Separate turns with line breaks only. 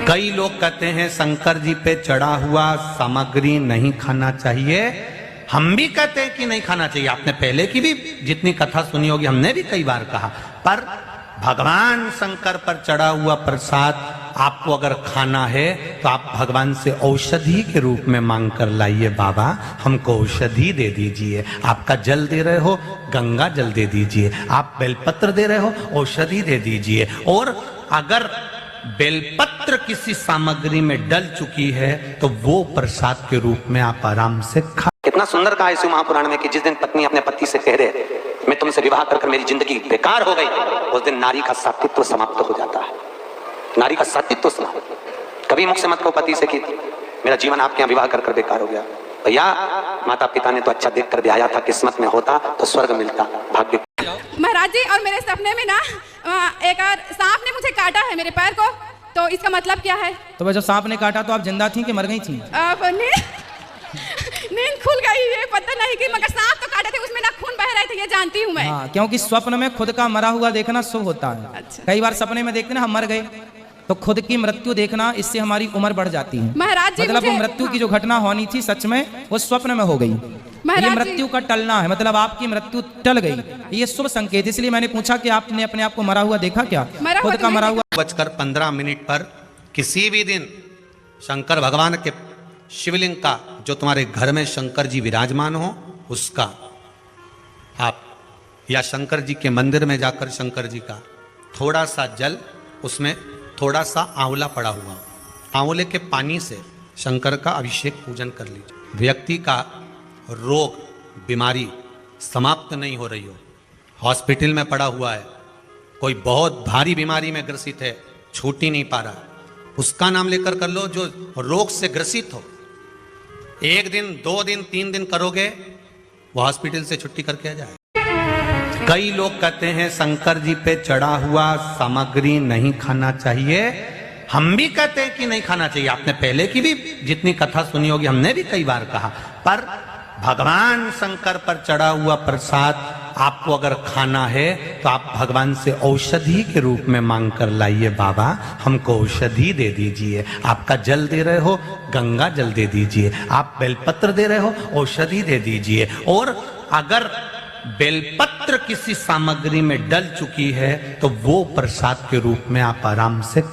कई लोग कहते हैं शंकर जी पे चढ़ा हुआ सामग्री नहीं खाना चाहिए। हम भी कहते हैं कि नहीं खाना चाहिए। आपने पहले की भी जितनी कथा सुनी होगी, हमने भी कई बार कहा। पर भगवान शंकर पर चढ़ा हुआ प्रसाद आपको अगर खाना है तो आप भगवान से औषधि के रूप में मांग कर लाइए। बाबा हमको औषधि दे दीजिए। आपका जल दे रहे हो, गंगा जल दे दीजिए। आप बेलपत्र दे रहे हो, औषधि दे दीजिए। और अगर बेलपत्र किसी सामग्री में डल चुकी है तो वो प्रसाद के रूप में आप आराम से खा।
कितना सुंदर कहा इस महापुराण में कि जिस दिन पत्नी अपने पति से कह दे मैं तुमसे विवाह कर मेरी जिंदगी बेकार हो गई, उस दिन नारी का सात्वित्व समाप्त हो जाता है। नारी का सात्वित्व समाप्त। कभी मुख से मत कहो पति से कि मेरा जीवन आपके यहाँ विवाह कर बेकार हो गया। भैया माता पिता ने तो अच्छा देख कर ब्याया था, किस्मत में होता तो स्वर्ग मिलता, भाग्य।
महाराज जी, और मेरे सपने में ना एक और सांप ने मुझे काटा है मेरे पैर को, तो इसका मतलब क्या है?
तो वह जब सांप ने काटा तो आप जिंदा थी कि मर गई थी?
नींद खुल गई है, पता नहीं कि मगर सांप तो काटे थे, उसमें ना खून बह रहे थे, ये जानती हूँ मैं।
हाँ, क्योंकि स्वप्न में खुद का मरा हुआ देखना शुभ होता है।
अच्छा।
कई बार सपने में देखते ना हम मर गए, तो खुद की मृत्यु देखना, इससे हमारी उम्र बढ़ जाती है।
महाराज जी,
मतलब वो मृत्यु की जो घटना होनी थी सच में वो स्वप्न में हो गई। ये मृत्यु का टलना है, मतलब आपकी मृत्यु टल गई, ये शुभ संकेत। इसलिए मैंने पूछा कि आपने अपने आप को मरा हुआ देखा क्या? खुद का मरा हुआ।
15:15 पर किसी भी दिन शंकर भगवान के शिवलिंग का, जो तुम्हारे घर में शंकर जी विराजमान हो उसका आप, या शंकर जी के मंदिर में जाकर शंकर जी का थोड़ा सा जल, उसमें थोड़ा सा आंवला पड़ा हुआ, आंवले के पानी से शंकर का अभिषेक पूजन कर लीजिए। व्यक्ति का रोग बीमारी समाप्त नहीं हो रही हो, हॉस्पिटल में पड़ा हुआ है, कोई बहुत भारी बीमारी में ग्रसित है, छूट ही नहीं पा रहा, उसका नाम लेकर कर लो। जो रोग से ग्रसित हो, 1 दिन 2 दिन 3 दिन करोगे, वो हॉस्पिटल से छुट्टी करके आ जाए। कई लोग कहते हैं शंकर जी पे चढ़ा हुआ सामग्री नहीं खाना चाहिए। हम भी कहते हैं कि नहीं खाना चाहिए। आपने पहले की भी जितनी कथा सुनी होगी, हमने भी कई बार कहा। पर भगवान शंकर पर चढ़ा हुआ प्रसाद आपको अगर खाना है तो आप भगवान से औषधि के रूप में मांग कर लाइए। बाबा हमको औषधि दे दीजिए। आपका जल दे रहे हो, गंगा जल दे दीजिए। आप बेलपत्र दे रहे हो, औषधि दे दीजिए। और अगर बेलपत्र किसी सामग्री में डल चुकी है तो वो प्रसाद के रूप में आप आराम से खा।